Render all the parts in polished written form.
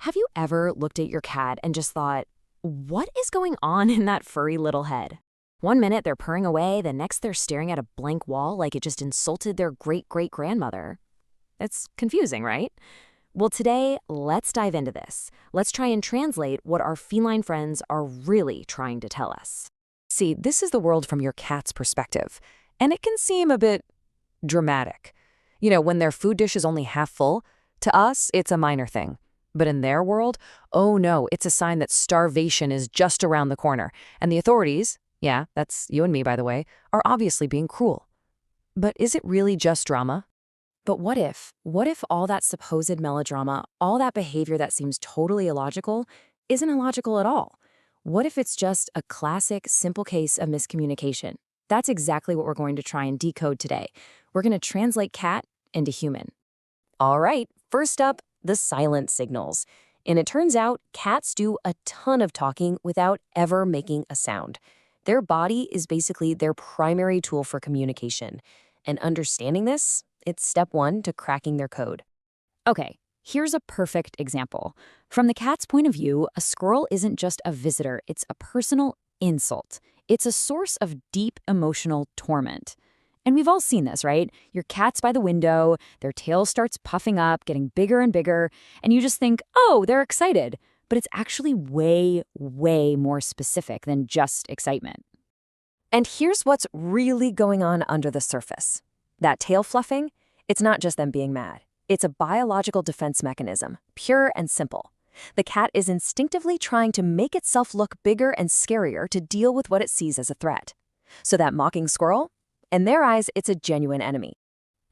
Have you ever looked at your cat and just thought, what is going on in that furry little head? One minute they're purring away, the next they're staring at a blank wall like it just insulted their great-great-grandmother. It's confusing, right? Well, today, let's dive into this. Let's try and translate what our feline friends are really trying to tell us. See, this is the world from your cat's perspective, and it can seem a bit dramatic. You know, when their food dish is only half full, to us, it's a minor thing. But in their world, oh no, it's a sign that starvation is just around the corner, and the authorities, yeah, that's you and me, by the way, are obviously being cruel. But is it really just drama? But what if all that supposed melodrama, all that behavior that seems totally illogical, isn't illogical at all? What if it's just a classic, simple case of miscommunication? That's exactly what we're going to try and decode today. We're going to translate cat into human. All right, first up, the silent signals. And it turns out cats do a ton of talking without ever making a sound. Their body is basically their primary tool for communication. And understanding this, it's step one to cracking their code. Okay, here's a perfect example. From the cat's point of view, a squirrel isn't just a visitor, it's a personal insult. It's a source of deep emotional torment. And we've all seen this, right? Your cat's by the window, their tail starts puffing up, getting bigger and bigger, and you just think, oh, they're excited. But it's actually way, way more specific than just excitement. And here's what's really going on under the surface. That tail fluffing, it's not just them being mad. It's a biological defense mechanism, pure and simple. The cat is instinctively trying to make itself look bigger and scarier to deal with what it sees as a threat. So that mocking squirrel, in their eyes, it's a genuine enemy.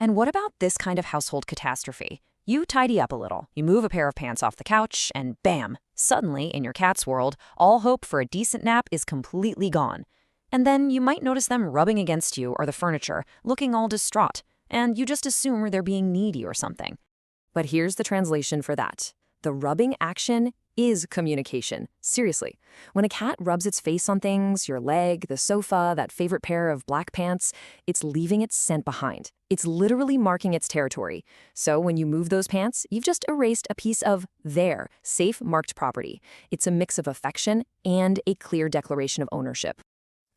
And what about this kind of household catastrophe? You tidy up a little, you move a pair of pants off the couch, and bam, suddenly, in your cat's world, all hope for a decent nap is completely gone. And then you might notice them rubbing against you or the furniture, looking all distraught, and you just assume they're being needy or something. But here's the translation for that. The rubbing action is communication. Seriously. When a cat rubs its face on things, your leg, the sofa, that favorite pair of black pants, it's leaving its scent behind. It's literally marking its territory. So when you move those pants, you've just erased a piece of their safe marked property. It's a mix of affection and a clear declaration of ownership.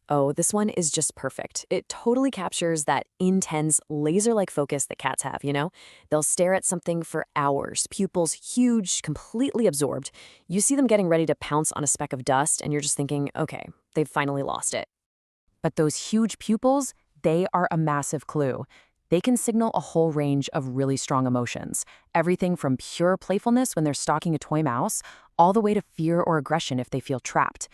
Oh, this one is just perfect. It totally captures that intense, laser-like focus that cats have, you know? They'll stare at something for hours, pupils huge, completely absorbed. You see them getting ready to pounce on a speck of dust, and you're just thinking, okay, they've finally lost it. But those huge pupils, they are a massive clue. They can signal a whole range of really strong emotions. Everything from pure playfulness when they're stalking a toy mouse, all the way to fear or aggression if they feel trapped.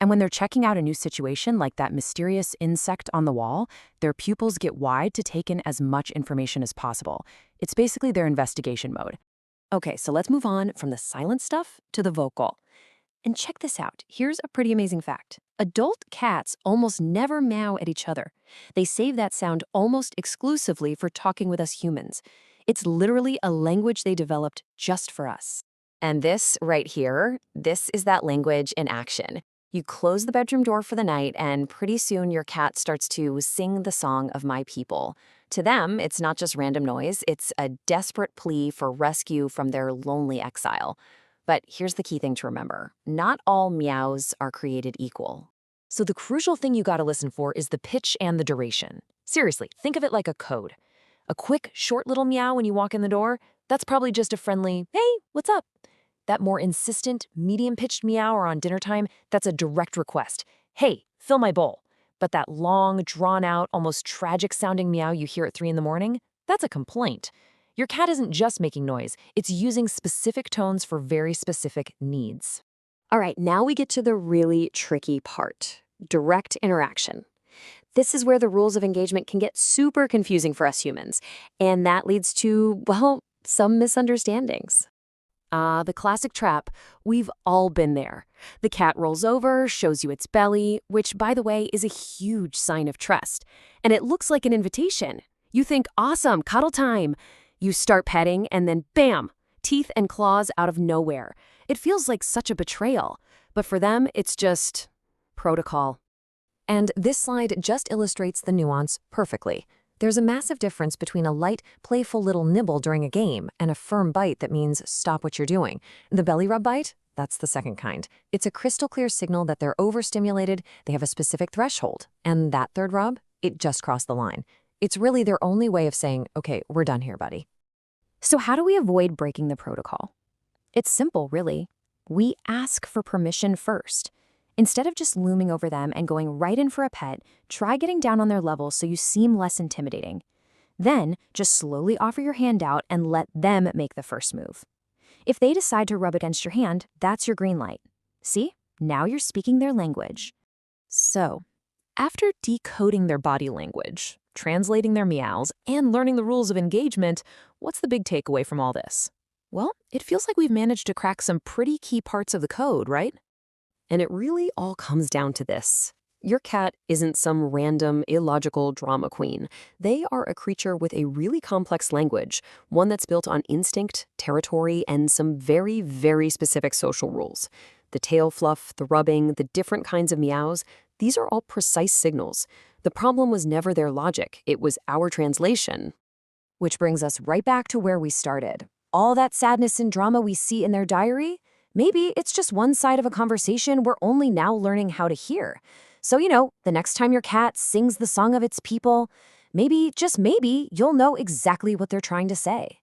And when they're checking out a new situation, like that mysterious insect on the wall, their pupils get wide to take in as much information as possible. It's basically their investigation mode. Okay, so let's move on from the silent stuff to the vocal. And check this out. Here's a pretty amazing fact. Adult cats almost never meow at each other. They save that sound almost exclusively for talking with us humans. It's literally a language they developed just for us. And this right here, this is that language in action. You close the bedroom door for the night, and pretty soon your cat starts to sing the song of my people. To them, it's not just random noise, it's a desperate plea for rescue from their lonely exile. But here's the key thing to remember. Not all meows are created equal. So the crucial thing you gotta listen for is the pitch and the duration. Seriously, think of it like a code. A quick, short little meow when you walk in the door, that's probably just a friendly, hey, what's up? That more insistent, medium-pitched meow or on dinner time, that's a direct request. Hey, fill my bowl. But that long, drawn-out, almost tragic-sounding meow you hear at 3 in the morning, that's a complaint. Your cat isn't just making noise, it's using specific tones for very specific needs. All right, now we get to the really tricky part, direct interaction. This is where the rules of engagement can get super confusing for us humans, and that leads to, well, some misunderstandings. The classic trap. We've all been there. The cat rolls over, shows you its belly, which, by the way, is a huge sign of trust. And it looks like an invitation. You think, awesome, cuddle time. You start petting, and then bam, teeth and claws out of nowhere. It feels like such a betrayal. But for them, it's just protocol. And this slide just illustrates the nuance perfectly. There's a massive difference between a light, playful little nibble during a game and a firm bite that means stop what you're doing. The belly rub bite? That's the second kind. It's a crystal clear signal that they're overstimulated, they have a specific threshold. And that third rub? It just crossed the line. It's really their only way of saying, okay, we're done here, buddy. So how do we avoid breaking the protocol? It's simple, really. We ask for permission first. Instead of just looming over them and going right in for a pet, try getting down on their level so you seem less intimidating. Then, just slowly offer your hand out and let them make the first move. If they decide to rub against your hand, that's your green light. See? Now you're speaking their language. So, after decoding their body language, translating their meows, and learning the rules of engagement, what's the big takeaway from all this? Well, it feels like we've managed to crack some pretty key parts of the code, right? And it really all comes down to this. Your cat isn't some random, illogical drama queen. They are a creature with a really complex language, one that's built on instinct, territory, and some very, very specific social rules. The tail fluff, the rubbing, the different kinds of meows, these are all precise signals. The problem was never their logic, it was our translation. Which brings us right back to where we started. All that sadness and drama we see in their diary? Maybe it's just one side of a conversation we're only now learning how to hear. So, the next time your cat sings the song of its people, maybe, just maybe, you'll know exactly what they're trying to say.